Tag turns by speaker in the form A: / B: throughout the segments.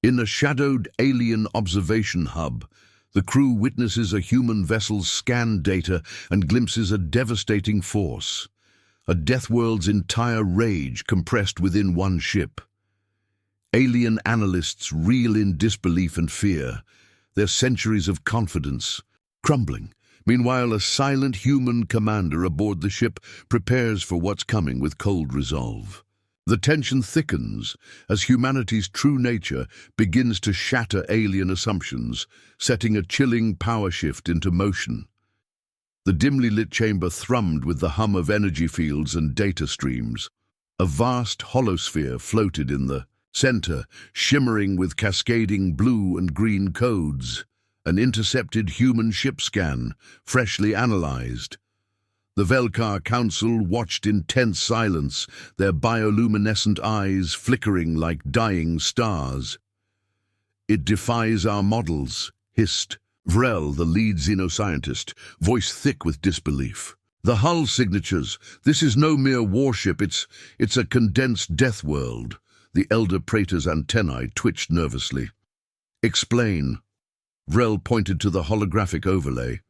A: In a shadowed alien observation hub, the crew witnesses a human vessel's scan data and glimpses a devastating force. A Deathworld's entire rage compressed within one ship. Alien analysts reel in disbelief and fear, their centuries of confidence crumbling. Meanwhile, a silent human commander aboard the ship prepares for what's coming with cold resolve. The tension thickens as humanity's true nature begins to shatter alien assumptions, setting a chilling power shift into motion. The dimly lit chamber thrummed with the hum of energy fields and data streams. A vast holosphere floated in the center, shimmering with cascading blue and green codes. An intercepted human ship scan, freshly analyzed. The Velkar Council watched in tense silence, their bioluminescent eyes flickering like dying stars. "It defies our models," hissed Vrel, the lead xenoscientist, voice thick with disbelief. "The hull signatures, this is no mere warship, it's a condensed death world." The elder praetor's antennae twitched nervously. "Explain." Vrel pointed to the holographic overlay.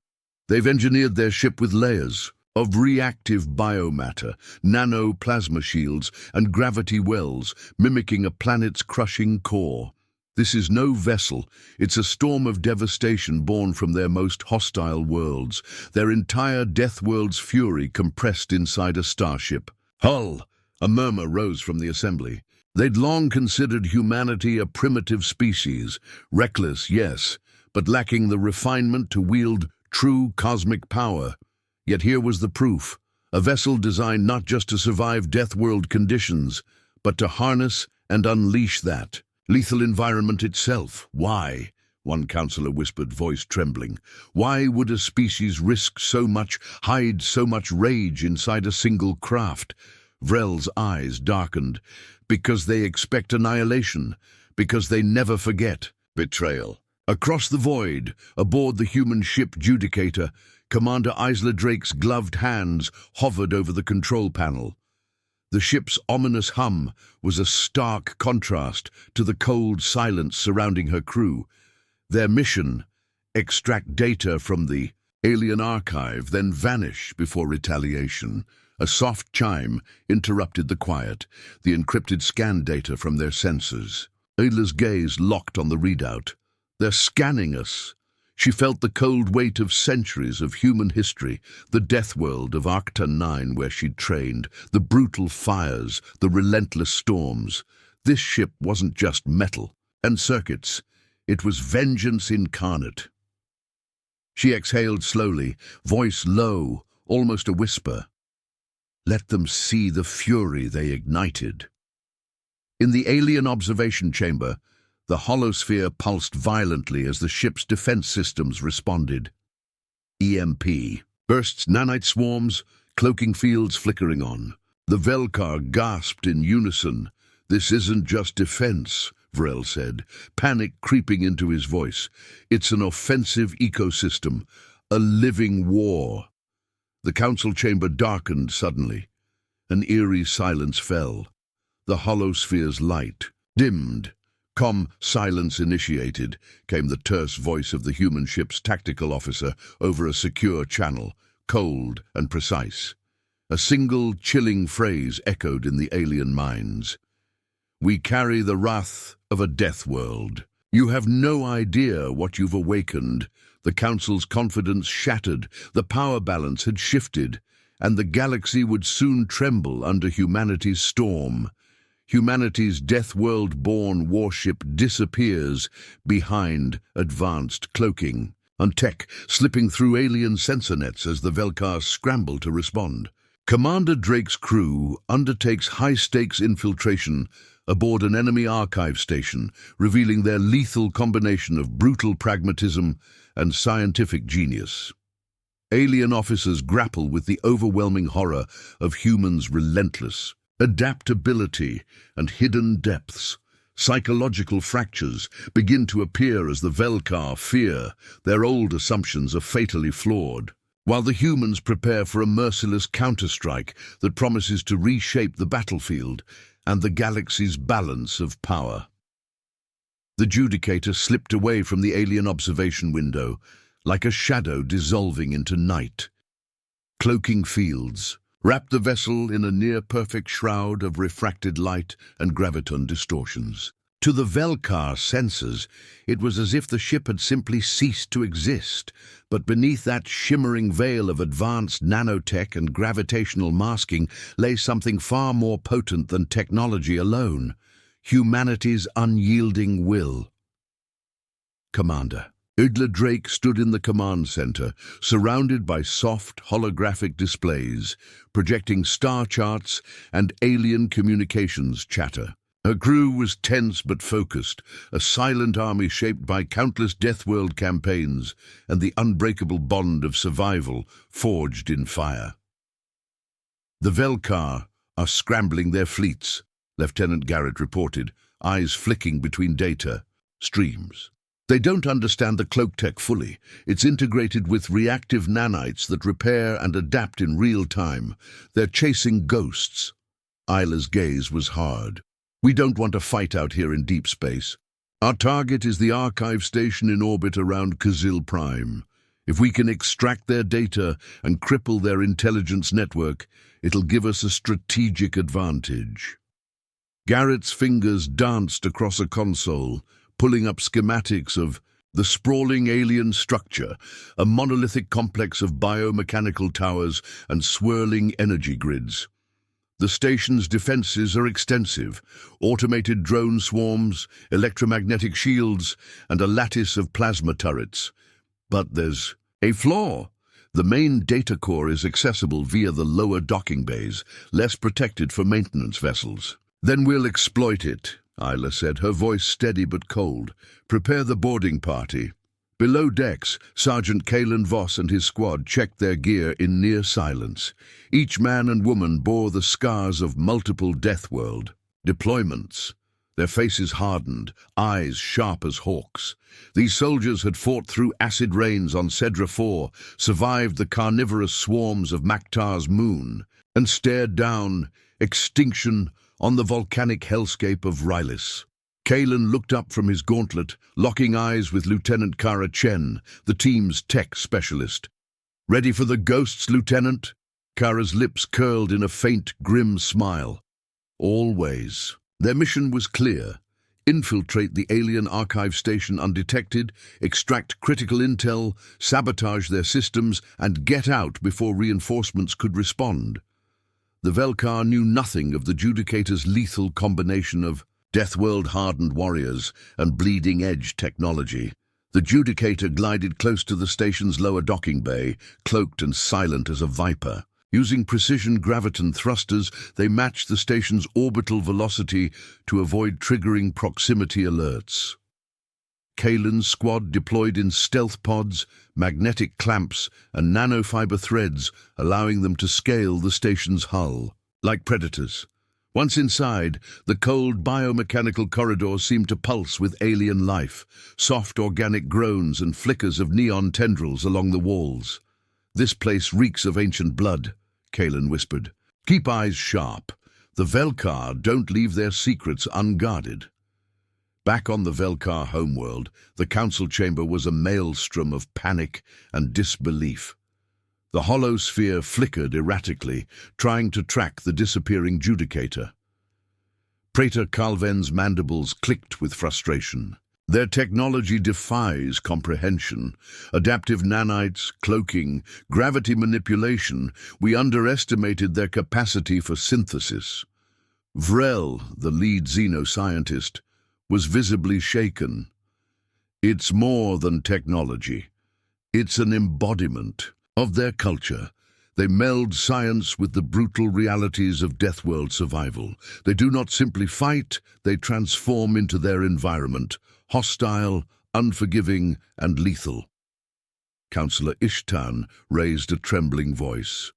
A: "They've engineered their ship with layers of reactive biomatter, nano-plasma shields, and gravity wells, mimicking a planet's crushing core. This is no vessel, it's a storm of devastation born from their most hostile worlds, their entire Deathworld's fury compressed inside a starship." "Hull!" A murmur rose from the assembly. They'd long considered humanity a primitive species, reckless, yes, but lacking the refinement to wield true cosmic power. Yet here was the proof, a vessel designed not just to survive Deathworld conditions, but to harness and unleash that lethal environment itself. "Why?" one counselor whispered, voice trembling. "Why would a species risk so much, hide so much rage inside a single craft?" Vrel's eyes darkened. "Because they expect annihilation, because they never forget betrayal." Across the void, aboard the human ship Judicator, Commander Isla Drake's gloved hands hovered over the control panel. The ship's ominous hum was a stark contrast to the cold silence surrounding her crew. Their mission, extract data from the alien archive, then vanish before retaliation. A soft chime interrupted the quiet, the encrypted scan data from their sensors. Isla's gaze locked on the readout. "They're scanning us." She felt the cold weight of centuries of human history, the death world of Arcta 9 where she'd trained, the brutal fires, the relentless storms. This ship wasn't just metal and circuits, it was vengeance incarnate. She exhaled slowly, voice low, almost a whisper. Let them see the fury they ignited. In the alien observation chamber, the holosphere pulsed violently as the ship's defense systems responded. EMP. Bursts, nanite swarms, cloaking fields flickering on. The Velkar gasped in unison. "This isn't just defense," Vrel said, panic creeping into his voice. "It's an offensive ecosystem, a living war." The council chamber darkened suddenly. An eerie silence fell. The holosphere's light dimmed. Silence initiated, came the terse voice of the human ship's tactical officer over a secure channel, cold and precise. A single chilling phrase echoed in the alien minds. "We carry the wrath of a death world. You have no idea what you've awakened." The council's confidence shattered, the power balance had shifted, and the galaxy would soon tremble under humanity's storm. Humanity's death world-born warship disappears behind advanced cloaking, on tech slipping through alien sensor nets as the Velkar scramble to respond. Commander Drake's crew undertakes high-stakes infiltration aboard an enemy archive station, revealing their lethal combination of brutal pragmatism and scientific genius. Alien officers grapple with the overwhelming horror of humans' relentless adaptability and hidden depths. Psychological fractures begin to appear as the Velkar fear their old assumptions are fatally flawed, while the humans prepare for a merciless counterstrike that promises to reshape the battlefield and the galaxy's balance of power. The Judicator slipped away from the alien observation window, like a shadow dissolving into night. Cloaking fields wrapped the vessel in a near-perfect shroud of refracted light and graviton distortions. To the Velkar sensors, it was as if the ship had simply ceased to exist, but beneath that shimmering veil of advanced nanotech and gravitational masking lay something far more potent than technology alone: humanity's unyielding will. Commander. Igla Drake stood in the command center, surrounded by soft, holographic displays, projecting star charts and alien communications chatter. Her crew was tense but focused, a silent army shaped by countless Deathworld campaigns and the unbreakable bond of survival forged in fire. The Velkar are scrambling their fleets, Lieutenant Garrett reported, eyes flicking between data streams. They don't understand the cloak tech fully. It's integrated with reactive nanites that repair and adapt in real time. They're chasing ghosts. Isla's gaze was hard. We don't want a fight out here in deep space. Our target is the archive station in orbit around Kazil Prime. If we can extract their data and cripple their intelligence network, it'll give us a strategic advantage. Garrett's fingers danced across a console, pulling up schematics of the sprawling alien structure, a monolithic complex of biomechanical towers and swirling energy grids. The station's defenses are extensive: automated drone swarms, electromagnetic shields, and a lattice of plasma turrets. But there's a flaw. The main data core is accessible via the lower docking bays, less protected for maintenance vessels. Then we'll exploit it, Isla said, her voice steady but cold. Prepare the boarding party. Below decks, Sergeant Kalen Voss and his squad checked their gear in near silence. Each man and woman bore the scars of multiple Deathworld deployments. Their faces hardened, eyes sharp as hawks. These soldiers had fought through acid rains on Cedra 4, survived the carnivorous swarms of Maktar's moon, and stared down extinction on the volcanic hellscape of Rylis. Kalen looked up from his gauntlet, locking eyes with Lieutenant Kara Chen, the team's tech specialist. "Ready for the ghosts, Lieutenant?" Kara's lips curled in a faint, grim smile. Always. Their mission was clear: infiltrate the alien archive station undetected, extract critical intel, sabotage their systems, and get out before reinforcements could respond. The Velkar knew nothing of the Judicator's lethal combination of Deathworld-hardened warriors and bleeding-edge technology. The Judicator glided close to the station's lower docking bay, cloaked and silent as a viper. Using precision graviton thrusters, they matched the station's orbital velocity to avoid triggering proximity alerts. Kalen's squad deployed in stealth pods, magnetic clamps, and nanofiber threads, allowing them to scale the station's hull. Like predators. Once inside, the cold biomechanical corridors seemed to pulse with alien life, soft organic groans and flickers of neon tendrils along the walls. "This place reeks of ancient blood," Kalen whispered. "Keep eyes sharp. The Velkar don't leave their secrets unguarded." Back on the Velkar homeworld, the council chamber was a maelstrom of panic and disbelief. The hollow sphere flickered erratically, trying to track the disappearing Judicator. Praetor Calven's mandibles clicked with frustration. Their technology defies comprehension. Adaptive nanites, cloaking, gravity manipulation, we underestimated their capacity for synthesis. Vrel, the lead xenoscientist, was visibly shaken. "It's more than technology. It's an embodiment of their culture. They meld science with the brutal realities of Deathworld survival. They do not simply fight, they transform into their environment, hostile, unforgiving, and lethal." Councillor Ishtan raised a trembling voice.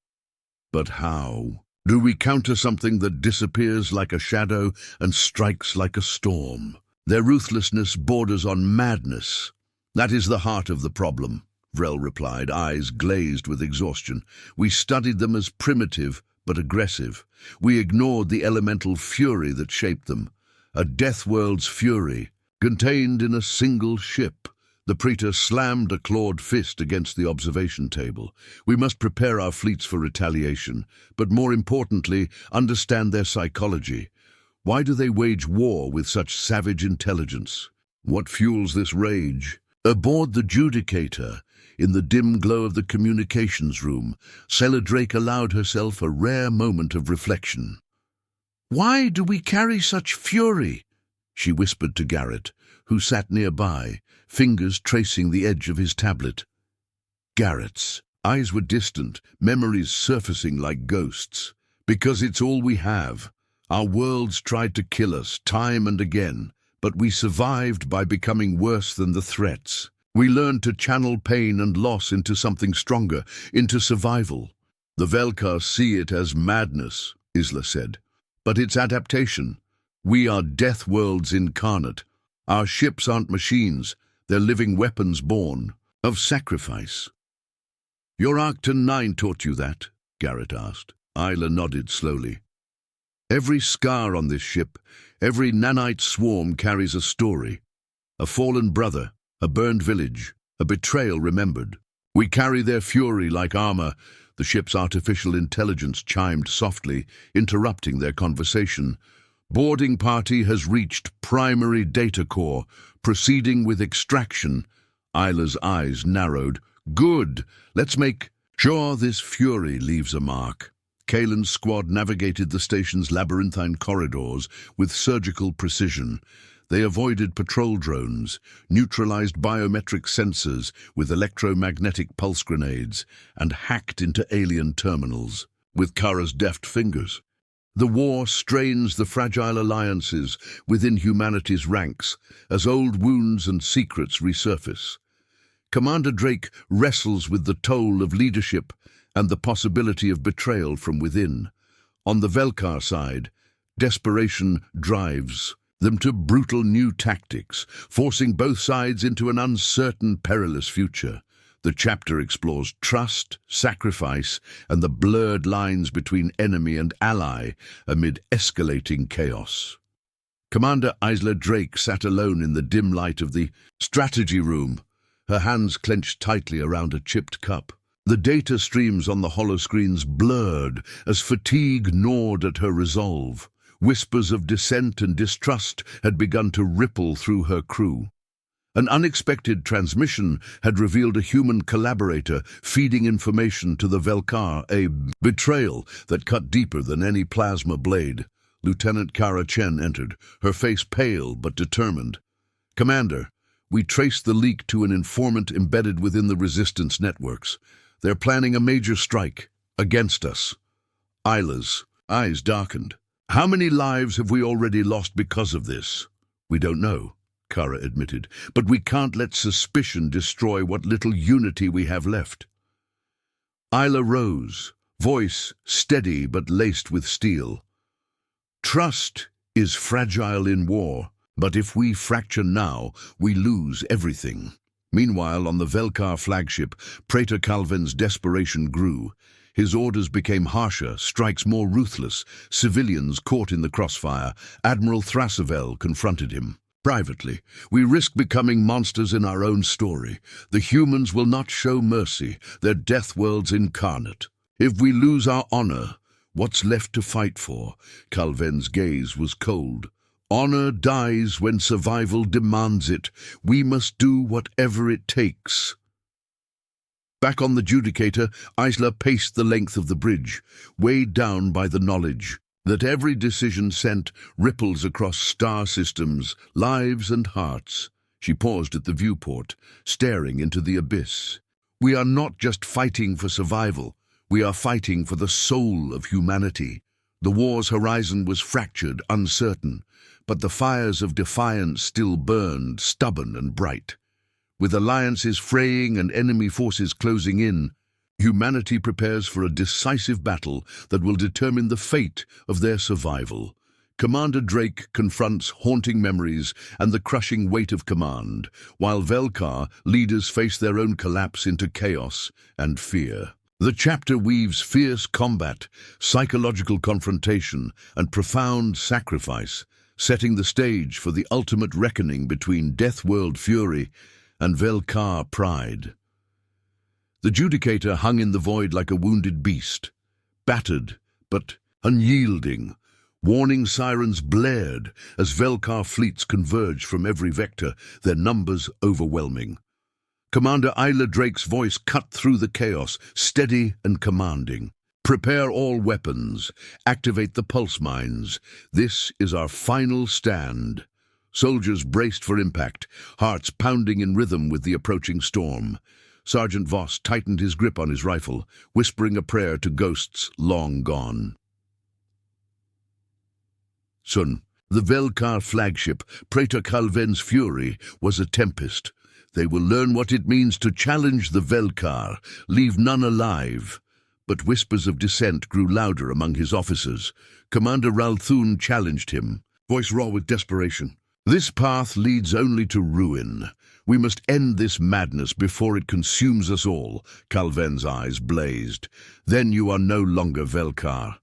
A: "But how? Do we counter something that disappears like a shadow and strikes like a storm? Their ruthlessness borders on madness. That is the heart of the problem," Vrel replied, eyes glazed with exhaustion. "We studied them as primitive but aggressive. We ignored the elemental fury that shaped them. A Deathworld's fury, Contained in a single ship, the Praetor slammed a clawed fist against the observation table. We must prepare our fleets for retaliation, but more importantly, understand their psychology. Why do they wage war with such savage intelligence? What fuels this rage? Aboard the Judicator, in the dim glow of the communications room, Sailor Drake allowed herself a rare moment of reflection. "Why do we carry such fury?" she whispered to Garrett, who sat nearby, fingers tracing the edge of his tablet. Garrett's eyes were distant, memories surfacing like ghosts. "Because it's all we have. Our worlds tried to kill us time and again, but we survived by becoming worse than the threats. We learned to channel pain and loss into something stronger, into survival. The Velkar see it as madness," Isla said, "but it's adaptation. We are Deathworlds incarnate. Our ships aren't machines, they're living weapons born of sacrifice." "Your Arcton 9 taught you that?" Garrett asked. Isla nodded slowly. "Every scar on this ship, every nanite swarm carries a story. A fallen brother, a burned village, a betrayal remembered. We carry their fury like armor." The ship's artificial intelligence chimed softly, interrupting their conversation. "Boarding party has reached primary data core, proceeding with extraction." Isla's eyes narrowed. "Good. Let's make sure this fury leaves a mark." Kalen's squad navigated the station's labyrinthine corridors with surgical precision. They avoided patrol drones, neutralized biometric sensors with electromagnetic pulse grenades, and hacked into alien terminals with Kara's deft fingers. The war strains the fragile alliances within humanity's ranks as old wounds and secrets resurface. Commander Drake wrestles with the toll of leadership and the possibility of betrayal from within. On the Velkar side, desperation drives them to brutal new tactics, forcing both sides into an uncertain, perilous future. The chapter explores trust, sacrifice, and the blurred lines between enemy and ally amid escalating chaos. Commander Isla Drake sat alone in the dim light of the strategy room, her hands clenched tightly around a chipped cup. The data streams on the holoscreens blurred as fatigue gnawed at her resolve. Whispers of dissent and distrust had begun to ripple through her crew. An unexpected transmission had revealed a human collaborator feeding information to the Velkar, a betrayal that cut deeper than any plasma blade. Lieutenant Kara Chen entered, her face pale but determined. "Commander, we traced the leak to an informant embedded within the resistance networks. They're planning a major strike against us." Isla's eyes darkened. "How many lives have we already lost because of this?" "We don't know," Kara admitted, "but we can't let suspicion destroy what little unity we have left." Isla rose, voice steady but laced with steel. "Trust is fragile in war, but if we fracture now, we lose everything." Meanwhile, on the Velkar flagship, Praetor Calvin's desperation grew. His orders became harsher, strikes more ruthless, civilians caught in the crossfire. Admiral Thrasavel confronted him. "Privately, we risk becoming monsters in our own story. The humans will not show mercy, they're Deathworlds incarnate. If we lose our honor, what's left to fight for?" Calvin's gaze was cold. "Honor dies when survival demands it. We must do whatever it takes." Back on the Judicator, Isla paced the length of the bridge, weighed down by the knowledge that every decision sent ripples across star systems, lives and hearts. She paused at the viewport, staring into the abyss. "We are not just fighting for survival, we are fighting for the soul of humanity." The war's horizon was fractured, uncertain, but the fires of defiance still burned, stubborn and bright. With alliances fraying and enemy forces closing in, humanity prepares for a decisive battle that will determine the fate of their survival. Commander Drake confronts haunting memories and the crushing weight of command, while Velkar leaders face their own collapse into chaos and fear. The chapter weaves fierce combat, psychological confrontation, and profound sacrifice, setting the stage for the ultimate reckoning between Deathworld fury and Velkar pride. The Judicator hung in the void like a wounded beast, battered but unyielding. Warning sirens blared as Velkar fleets converged from every vector, their numbers overwhelming. Commander Isla Drake's voice cut through the chaos, steady and commanding. Prepare all weapons. Activate the pulse mines. This is our final stand. Soldiers braced for impact, hearts pounding in rhythm with the approaching storm. Sergeant Voss tightened his grip on his rifle, whispering a prayer to ghosts long gone. Soon, the Velkar flagship, Praetor Calven's fury, was a tempest. They will learn what it means to challenge the Velkar, leave none alive. But whispers of dissent grew louder among his officers. Commander Ralthun challenged him, voice raw with desperation. This path leads only to ruin. We must end this madness before it consumes us all. Calven's eyes blazed. Then you are no longer Velkar.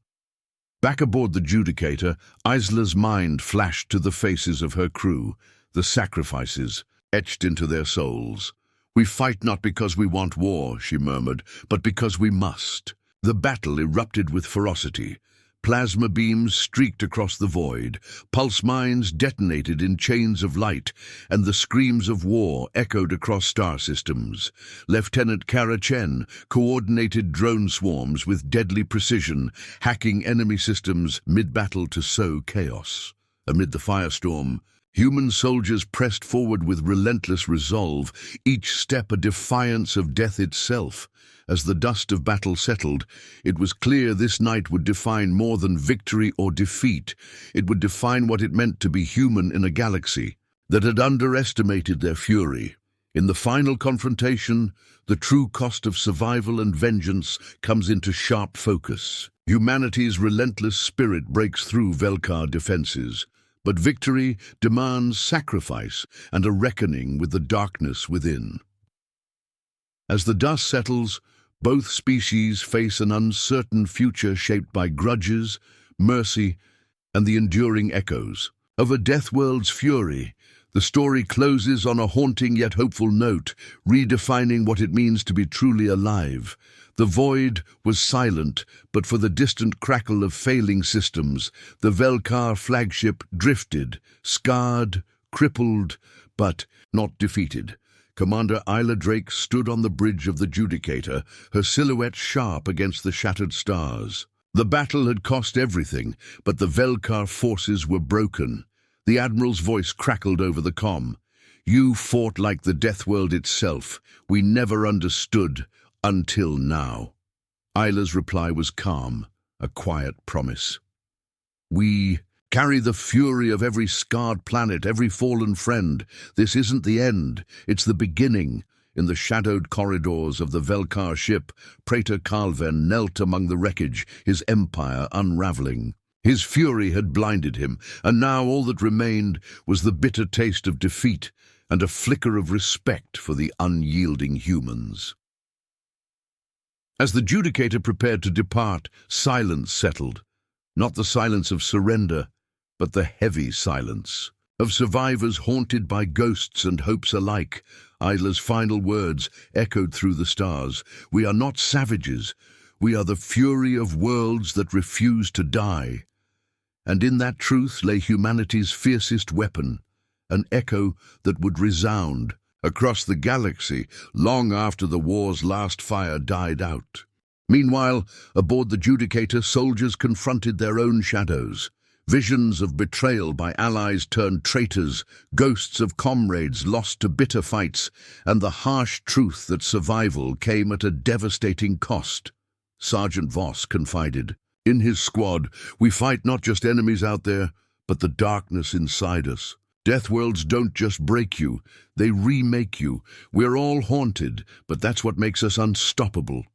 A: Back aboard the Judicator, Isla's mind flashed to the faces of her crew, the sacrifices etched into their souls. We fight not because we want war, she murmured, but because we must. The battle erupted with ferocity. Plasma beams streaked across the void, pulse mines detonated in chains of light, and the screams of war echoed across star systems. Lieutenant Kara Chen coordinated drone swarms with deadly precision, hacking enemy systems mid-battle to sow chaos. Amid the firestorm, human soldiers pressed forward with relentless resolve, each step a defiance of death itself. As the dust of battle settled, it was clear this night would define more than victory or defeat. It would define what it meant to be human in a galaxy that had underestimated their fury. In the final confrontation, the true cost of survival and vengeance comes into sharp focus. Humanity's relentless spirit breaks through Velkar defenses, but victory demands sacrifice and a reckoning with the darkness within. As the dust settles, both species face an uncertain future shaped by grudges, mercy, and the enduring echoes of a Deathworld's fury. The story closes on a haunting yet hopeful note, redefining what it means to be truly alive. The void was silent, but for the distant crackle of failing systems, the Velkar flagship drifted, scarred, crippled, but not defeated. Commander Isla Drake stood on the bridge of the Judicator, her silhouette sharp against the shattered stars. The battle had cost everything, but the Velkar forces were broken. The Admiral's voice crackled over the comm. You fought like the Deathworld itself. We never understood until now. Isla's reply was calm, a quiet promise. We carry the fury of every scarred planet, every fallen friend. This isn't the end, it's the beginning. In the shadowed corridors of the Velkar ship, Praetor Calven knelt among the wreckage, his empire unraveling. His fury had blinded him, and now all that remained was the bitter taste of defeat and a flicker of respect for the unyielding humans. As the Judicator prepared to depart, silence settled. Not the silence of surrender, but the heavy silence of survivors haunted by ghosts and hopes alike. Isla's final words echoed through the stars. We are not savages. We are the fury of worlds that refuse to die. And in that truth lay humanity's fiercest weapon, an echo that would resound across the galaxy long after the war's last fire died out. Meanwhile, aboard the Judicator, soldiers confronted their own shadows. Visions of betrayal by allies turned traitors, ghosts of comrades lost to bitter fights, and the harsh truth that survival came at a devastating cost. Sergeant Voss confided, in his squad, we fight not just enemies out there, but the darkness inside us. Deathworlds don't just break you, they remake you. We're all haunted, but that's what makes us unstoppable.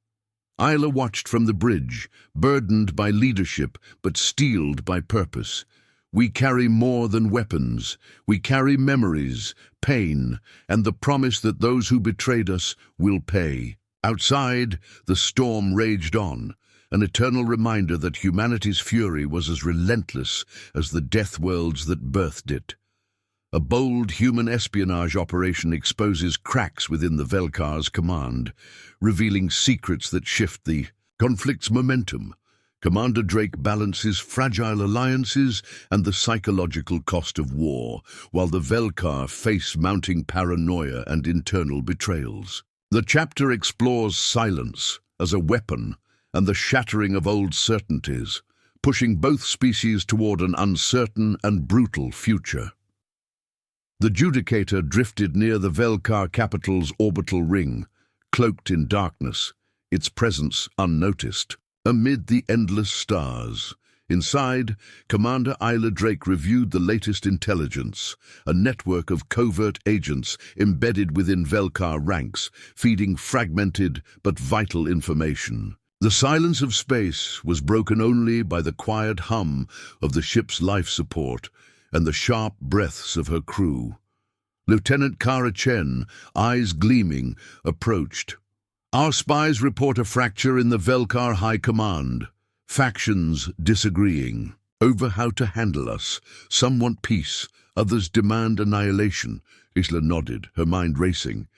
A: Isla watched from the bridge, burdened by leadership, but steeled by purpose. We carry more than weapons. We carry memories, pain, and the promise that those who betrayed us will pay. Outside, the storm raged on. an eternal reminder that humanity's fury was as relentless as the death worlds that birthed it. A bold human espionage operation exposes cracks within the Velkar's command, revealing secrets that shift the conflict's momentum. Commander Drake balances fragile alliances and the psychological cost of war, while the Velkar face mounting paranoia and internal betrayals. The chapter explores silence as a weapon and the shattering of old certainties, pushing both species toward an uncertain and brutal future. The Judicator drifted near the Velkar capital's orbital ring, cloaked in darkness, its presence unnoticed. Amid the endless stars, inside, Commander Isla Drake reviewed the latest intelligence, a network of covert agents embedded within Velkar ranks, feeding fragmented but vital information. The silence of space was broken only by the quiet hum of the ship's life support and the sharp breaths of her crew. Lieutenant Kara Chen, eyes gleaming, approached. Our spies report a fracture in the Velkar High Command. Factions disagreeing over how to handle us. Some want peace, others demand annihilation. Isla nodded, her mind racing.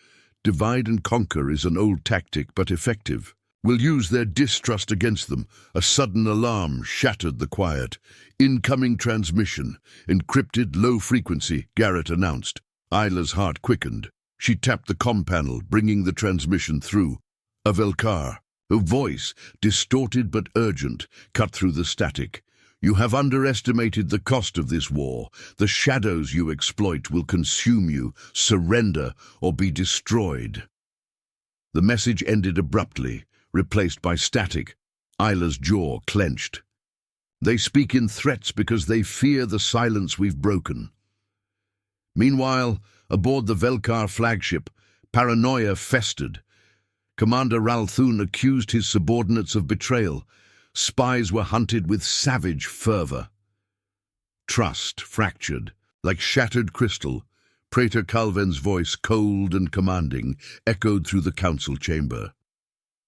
A: Divide and conquer is an old tactic, but effective. We'll use their distrust against them. A sudden alarm shattered the quiet. Incoming transmission. Encrypted low frequency, Garrett announced. Isla's heart quickened. She tapped the comm panel, bringing the transmission through. A Velkar, her voice, distorted but urgent, cut through the static. You have underestimated the cost of this war. The shadows you exploit will consume you. Surrender or be destroyed. The message ended abruptly, replaced by static. Isla's jaw clenched. They speak in threats because they fear the silence we've broken. Meanwhile, aboard the Velkar flagship, paranoia festered. Commander Ralthun accused his subordinates of betrayal. Spies were hunted with savage fervor. Trust fractured, like shattered crystal. Praetor Calven's voice, cold and commanding, echoed through the council chamber.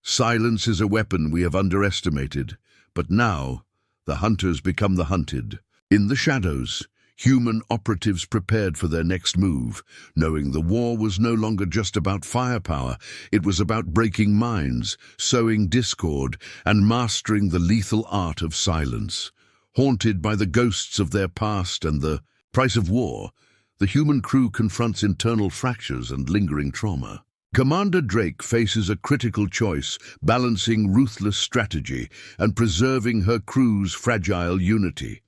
A: Silence is a weapon we have underestimated, but now the hunters become the hunted. In the shadows, human operatives prepared for their next move, knowing the war was no longer just about firepower. It was about breaking minds, sowing discord, and mastering the lethal art of silence. Haunted by the ghosts of their past and the price of war, the human crew confronts internal fractures and lingering trauma. Commander Drake faces a critical choice, balancing ruthless strategy and preserving her crew's fragile unity.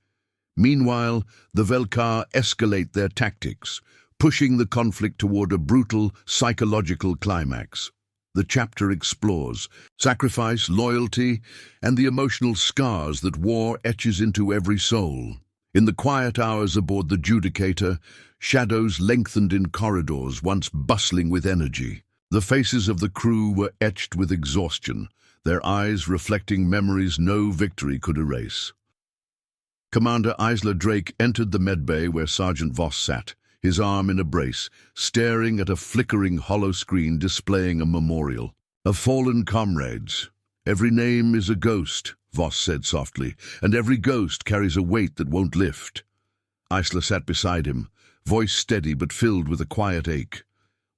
A: Meanwhile, the Velkar escalate their tactics, pushing the conflict toward a brutal psychological climax. The chapter explores sacrifice, loyalty, and the emotional scars that war etches into every soul. In the quiet hours aboard the Judicator, shadows lengthened in corridors once bustling with energy. The faces of the crew were etched with exhaustion, their eyes reflecting memories no victory could erase. Commander Isla Drake entered the medbay where Sergeant Voss sat, his arm in a brace, staring at a flickering hollow screen displaying a memorial. Of fallen comrades. Every name is a ghost, Voss said softly, and every ghost carries a weight that won't lift. Isla sat beside him, voice steady but filled with a quiet ache.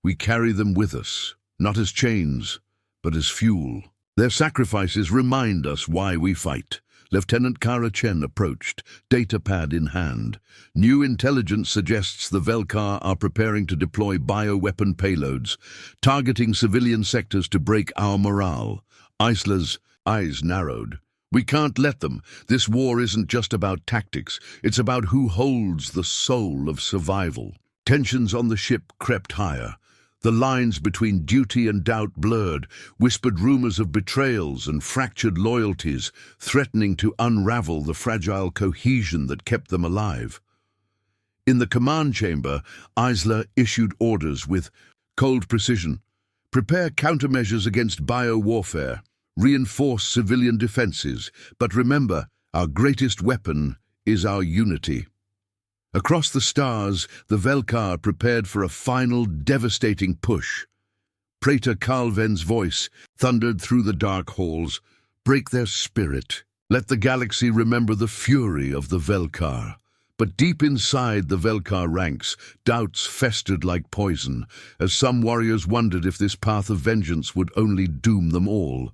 A: We carry them with us, not as chains, but as fuel. Their sacrifices remind us why we fight. Lieutenant Kara Chen approached, datapad in hand. New intelligence suggests the Velkar are preparing to deploy bioweapon payloads, targeting civilian sectors to break our morale. Isla's eyes narrowed. We can't let them. This war isn't just about tactics. It's about who holds the soul of survival. Tensions on the ship crept higher. The lines between duty and doubt blurred, whispered rumors of betrayals and fractured loyalties, threatening to unravel the fragile cohesion that kept them alive. In the command chamber, Isla issued orders with cold precision. Prepare countermeasures against bio-warfare. Reinforce civilian defenses. But remember, our greatest weapon is our unity. Across the stars, the Velkar prepared for a final, devastating push. Praetor Calven's voice thundered through the dark halls. break their spirit. Let the galaxy remember the fury of the Velkar. But deep inside the Velkar ranks, doubts festered like poison, as some warriors wondered if this path of vengeance would only doom them all.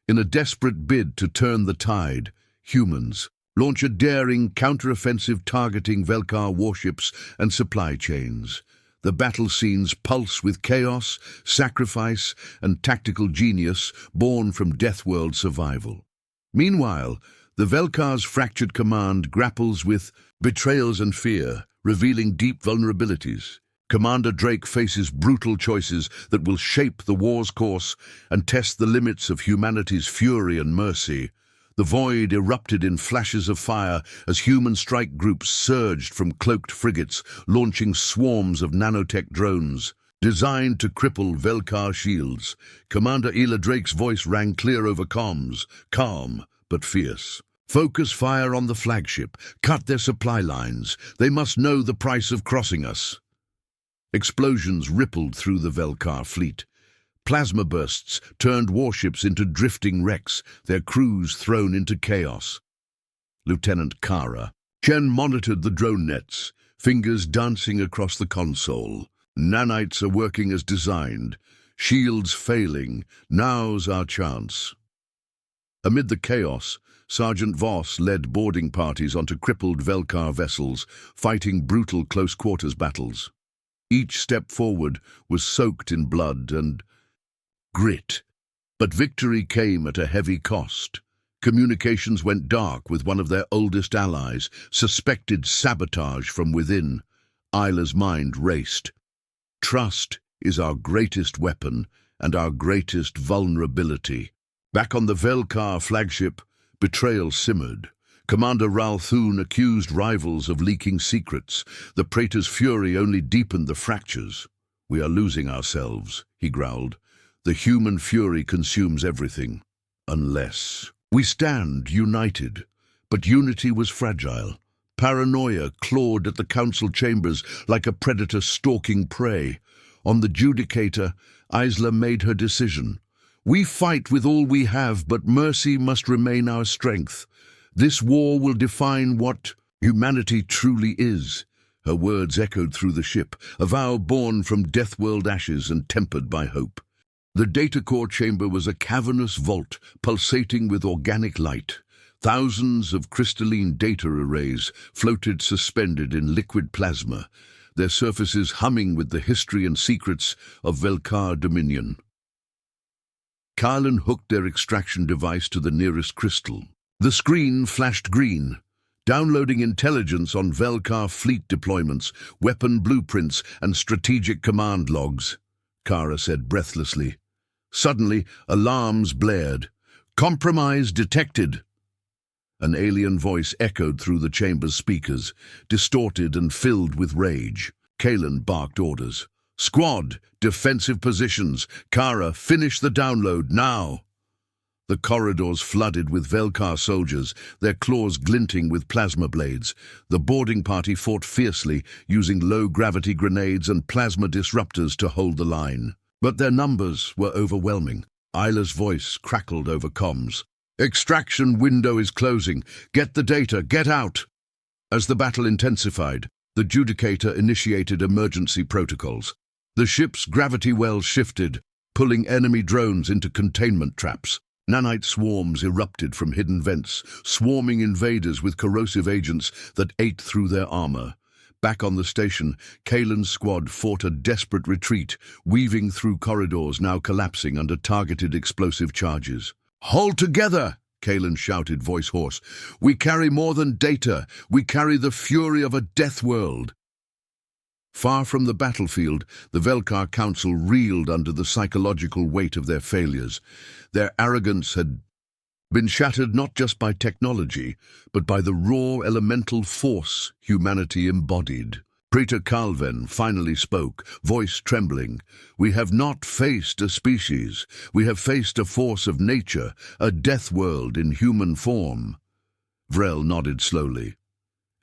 A: In a desperate bid to turn the tide, humans launch a daring counteroffensive targeting Velkar warships and supply chains. The battle scenes pulse with chaos, sacrifice, and tactical genius born from Deathworld survival. Meanwhile, the Velkar's fractured command grapples with betrayals and fear, revealing deep vulnerabilities. Commander Drake faces brutal choices that will shape the war's course and test the limits of humanity's fury and mercy. The void erupted in flashes of fire as human strike groups surged from cloaked frigates, launching swarms of nanotech drones. Designed to cripple Velkar shields, Commander Ela Drake's voice rang clear over comms, calm but fierce. Focus fire on the flagship. Cut their supply lines. They must know the price of crossing us. Explosions rippled through the Velkar fleet. Plasma bursts turned warships into drifting wrecks, their crews thrown into chaos. Lieutenant Kara Chen monitored the drone nets, fingers dancing across the console. Nanites are working as designed. Shields failing. Now's our chance. Amid the chaos, Sergeant Voss led boarding parties onto crippled Velkar vessels, fighting brutal close-quarters battles. Each step forward was soaked in blood and grit. But victory came at a heavy cost. Communications went dark with one of their oldest allies, suspected sabotage from within. Isla's mind raced. Trust is our greatest weapon and our greatest vulnerability. Back on the Velkar flagship, betrayal simmered. Commander Ralthun accused rivals of leaking secrets. The Praetor's fury only deepened the fractures. "We are losing ourselves," he growled. "The human fury consumes everything. Unless we stand united." But unity was fragile. Paranoia clawed at the council chambers like a predator stalking prey. On the Judicator, Isla made her decision. "We fight with all we have, but mercy must remain our strength. This war will define what humanity truly is." Her words echoed through the ship, a vow born from Deathworld ashes and tempered by hope. The data core chamber was a cavernous vault, pulsating with organic light. Thousands of crystalline data arrays floated suspended in liquid plasma, their surfaces humming with the history and secrets of Velkar Dominion. Kylan hooked their extraction device to the nearest crystal. The screen flashed green, downloading intelligence on Velkar fleet deployments, weapon blueprints, and strategic command logs. Kara said breathlessly. Suddenly, alarms blared. "Compromise detected." An alien voice echoed through the chamber's speakers, distorted and filled with rage. Kalen barked orders. "Squad, defensive positions. Kara, finish the download now." The corridors flooded with Velkar soldiers, their claws glinting with plasma blades. The boarding party fought fiercely, using low-gravity grenades and plasma disruptors to hold the line. But their numbers were overwhelming. Isla's voice crackled over comms. "Extraction window is closing. Get the data, get out!" As the battle intensified, the Judicator initiated emergency protocols. The ship's gravity wells shifted, pulling enemy drones into containment traps. Nanite swarms erupted from hidden vents, swarming invaders with corrosive agents that ate through their armor. Back on the station, Kalen's squad fought a desperate retreat, weaving through corridors now collapsing under targeted explosive charges. "Hold together!" Kalen shouted, voice hoarse. "We carry more than data. We carry the fury of a death world." Far from the battlefield, the Velkar Council reeled under the psychological weight of their failures. Their arrogance had been shattered not just by technology, but by the raw elemental force humanity embodied. Praetor Calven finally spoke, voice trembling. "We have not faced a species. We have faced a force of nature, a death world in human form." Vrel nodded slowly.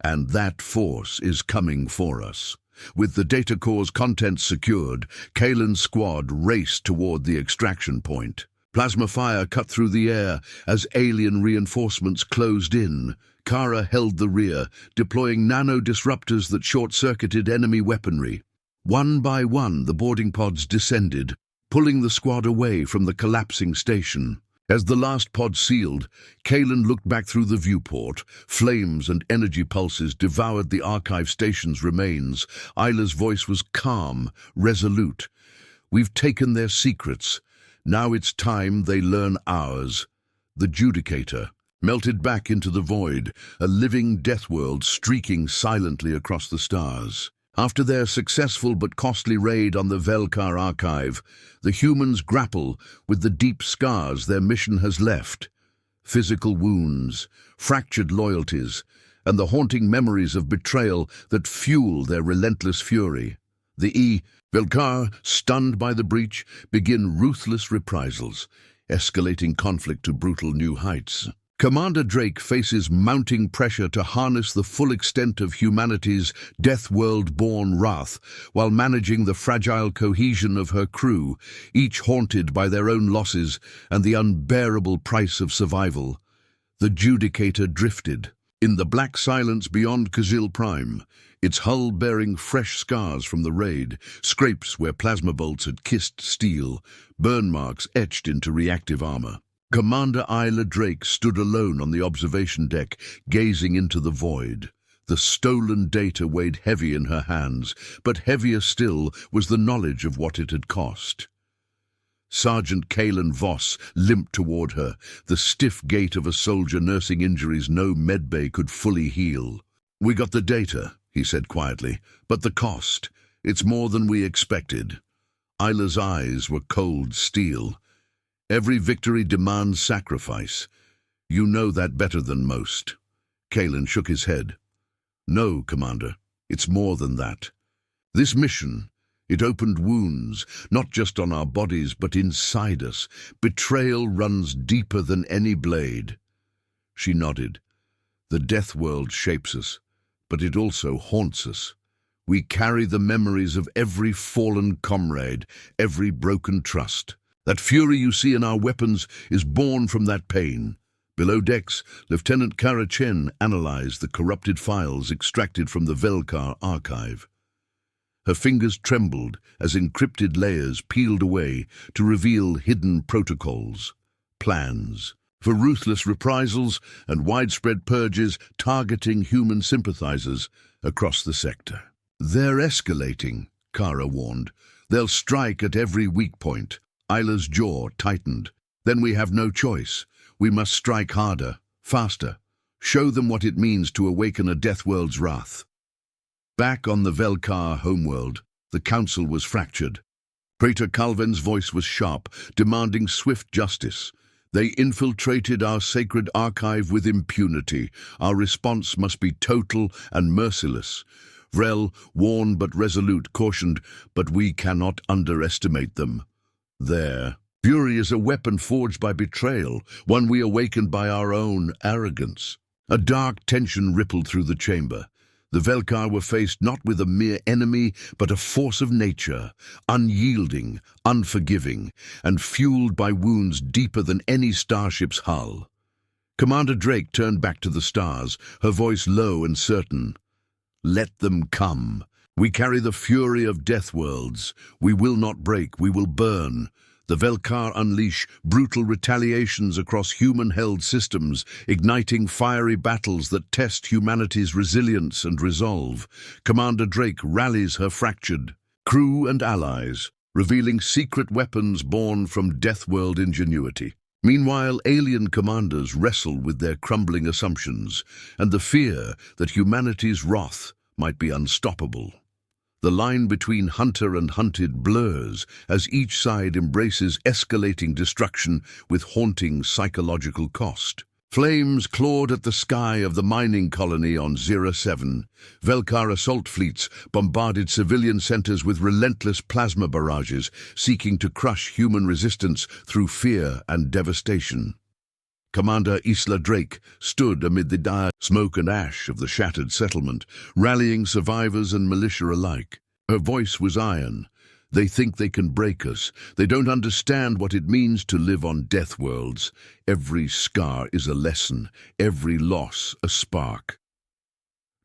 A: "And that force is coming for us." With the data core's contents secured, Kalen's squad raced toward the extraction point. Plasma fire cut through the air as alien reinforcements closed in. Kara held the rear, deploying nano-disruptors that short-circuited enemy weaponry. One by one, the boarding pods descended, pulling the squad away from the collapsing station. As the last pod sealed, Kalen looked back through the viewport. Flames and energy pulses devoured the archive station's remains. Isla's voice was calm, resolute. "We've taken their secrets. Now it's time they learn ours." The Judicator melted back into the void, a living Deathworld streaking silently across the stars. After their successful but costly raid on the Velkar archive, the humans grapple with the deep scars their mission has left. Physical wounds, fractured loyalties, and the haunting memories of betrayal that fuel their relentless fury. The Velkar, stunned by the breach, begin ruthless reprisals, escalating conflict to brutal new heights. Commander Drake faces mounting pressure to harness the full extent of humanity's Deathworld-born wrath, while managing the fragile cohesion of her crew, each haunted by their own losses and the unbearable price of survival. The Judicator drifted. In the black silence beyond Kazil Prime, its hull bearing fresh scars from the raid, scrapes where plasma bolts had kissed steel, burn marks etched into reactive armor. Commander Isla Drake stood alone on the observation deck, gazing into the void. The stolen data weighed heavy in her hands, but heavier still was the knowledge of what it had cost. Sergeant Kalen Voss limped toward her, the stiff gait of a soldier nursing injuries no medbay could fully heal. "We got the data," he said quietly, "but the cost, it's more than we expected." Isla's eyes were cold steel. "Every victory demands sacrifice. You know that better than most." Kalen shook his head. "No, Commander, it's more than that. This mission, it opened wounds, not just on our bodies, but inside us. Betrayal runs deeper than any blade." She nodded. "The Deathworld shapes us, but it also haunts us. We carry the memories of every fallen comrade, every broken trust. That fury you see in our weapons is born from that pain." Below decks, Lieutenant Kara Chen analyzed the corrupted files extracted from the Velkar archive. Her fingers trembled as encrypted layers peeled away to reveal hidden protocols, plans for ruthless reprisals and widespread purges targeting human sympathizers across the sector. "They're escalating," Kara warned. "They'll strike at every weak point." Isla's jaw tightened. "Then we have no choice. We must strike harder, faster. Show them what it means to awaken a Deathworld's wrath." Back on the Velkar homeworld, the council was fractured. Praetor Calvin's voice was sharp, demanding swift justice. "They infiltrated our sacred archive with impunity. Our response must be total and merciless." Vrel, worn but resolute, cautioned, "But we cannot underestimate them. Their fury is a weapon forged by betrayal, one we awakened by our own arrogance." A dark tension rippled through the chamber. The Velkar were faced not with a mere enemy, but a force of nature, unyielding, unforgiving, and fueled by wounds deeper than any starship's hull. Commander Drake turned back to the stars, her voice low and certain. "Let them come. We carry the fury of Deathworlds. We will not break, we will burn." The Velkar unleash brutal retaliations across human-held systems, igniting fiery battles that test humanity's resilience and resolve. Commander Drake rallies her fractured crew and allies, revealing secret weapons born from Deathworld ingenuity. Meanwhile, alien commanders wrestle with their crumbling assumptions and the fear that humanity's wrath might be unstoppable. The line between hunter and hunted blurs as each side embraces escalating destruction with haunting psychological cost. Flames clawed at the sky of the mining colony on 07. Velkar assault fleets bombarded civilian centers with relentless plasma barrages, seeking to crush human resistance through fear and devastation. Commander Isla Drake stood amid the dire smoke and ash of the shattered settlement, rallying survivors and militia alike. Her voice was iron. They think they can break us. They don't understand what it means to live on Deathworlds. Every scar is a lesson, every loss a spark.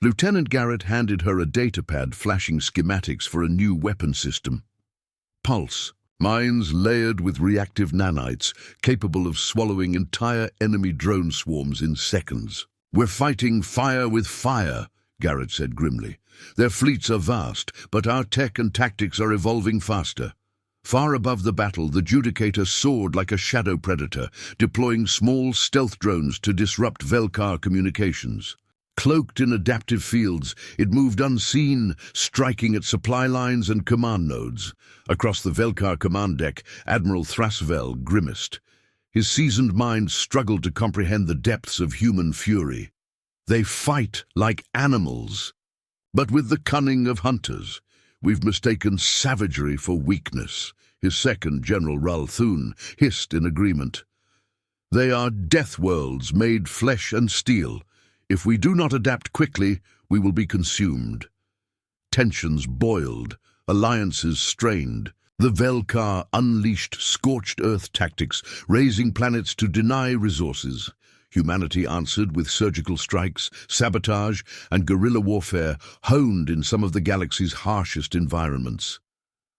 A: Lieutenant Garrett handed her a datapad flashing schematics for a new weapon system. Pulse, mines layered with reactive nanites, capable of swallowing entire enemy drone swarms in seconds. "We're fighting fire with fire," Garrett said grimly. "Their fleets are vast, but our tech and tactics are evolving faster." Far above the battle, the Judicator soared like a shadow predator, deploying small stealth drones to disrupt Velkar communications. Cloaked in adaptive fields, it moved unseen, striking at supply lines and command nodes. Across the Velkar command deck, Admiral Thrasvel grimaced. His seasoned mind struggled to comprehend the depths of human fury. "They fight like animals, but with the cunning of hunters. We've mistaken savagery for weakness," his second, General Ralthun, hissed in agreement. "They are Deathworlds made flesh and steel. If we do not adapt quickly, we will be consumed." Tensions boiled, alliances strained. The Velkar unleashed scorched earth tactics, raising planets to deny resources. Humanity answered with surgical strikes, sabotage, and guerrilla warfare honed in some of the galaxy's harshest environments.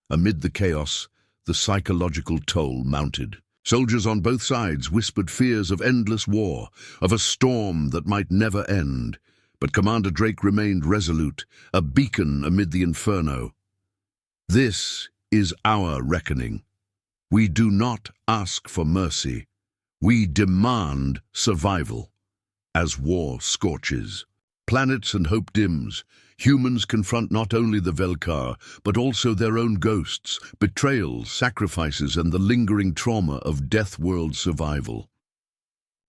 A: Amid the chaos, the psychological toll mounted. Soldiers on both sides whispered fears of endless war, of a storm that might never end. But Commander Drake remained resolute, a beacon amid the inferno. "This is our reckoning. We do not ask for mercy. We demand survival." As war scorches, planets and hope dims, humans confront not only the Velkar, but also their own ghosts, betrayals, sacrifices, and the lingering trauma of Deathworld survival.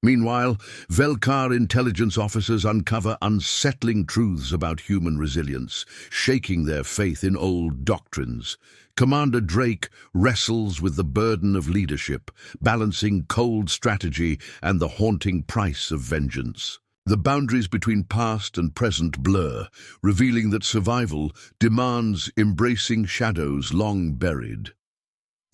A: Meanwhile, Velkar intelligence officers uncover unsettling truths about human resilience, shaking their faith in old doctrines. Commander Drake wrestles with the burden of leadership, balancing cold strategy and the haunting price of vengeance. The boundaries between past and present blur, revealing that survival demands embracing shadows long buried.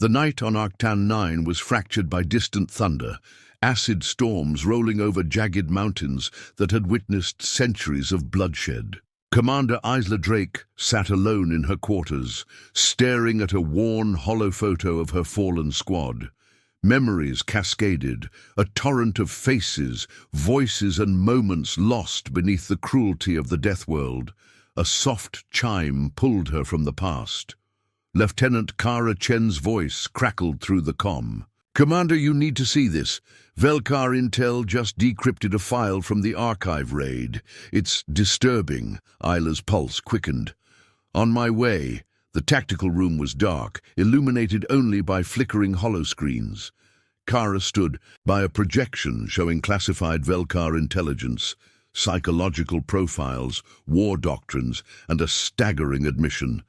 A: The night on Arctan 9 was fractured by distant thunder, acid storms rolling over jagged mountains that had witnessed centuries of bloodshed. Commander Isla Drake sat alone in her quarters, staring at a worn, hollow photo of her fallen squad. Memories cascaded, a torrent of faces, voices and moments lost beneath the cruelty of the Deathworld. A soft chime pulled her from the past. Lieutenant Kara Chen's voice crackled through the comm. "Commander, you need to see this. Velkar Intel just decrypted a file from the archive raid. It's disturbing." Isla's pulse quickened. "On my way." The tactical room was dark, illuminated only by flickering holoscreens. Kara stood by a projection showing classified Velkar intelligence, psychological profiles, war doctrines, and a staggering admission.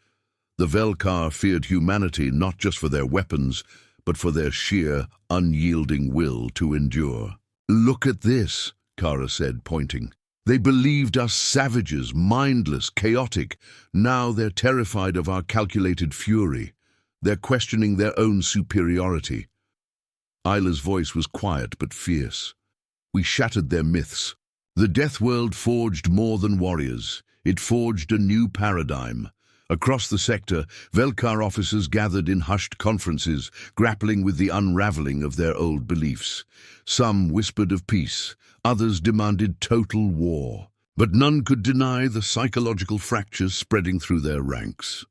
A: The Velkar feared humanity not just for their weapons, but for their sheer, unyielding will to endure. "Look at this," Kara said, pointing. "They believed us savages, mindless, chaotic. Now they're terrified of our calculated fury. They're questioning their own superiority." Isla's voice was quiet but fierce. "We shattered their myths. The Deathworld forged more than warriors. It forged a new paradigm. Across the sector, Velkar officers gathered in hushed conferences, grappling with the unraveling of their old beliefs. Some whispered of peace, others demanded total war. But none could deny the psychological fractures spreading through their ranks.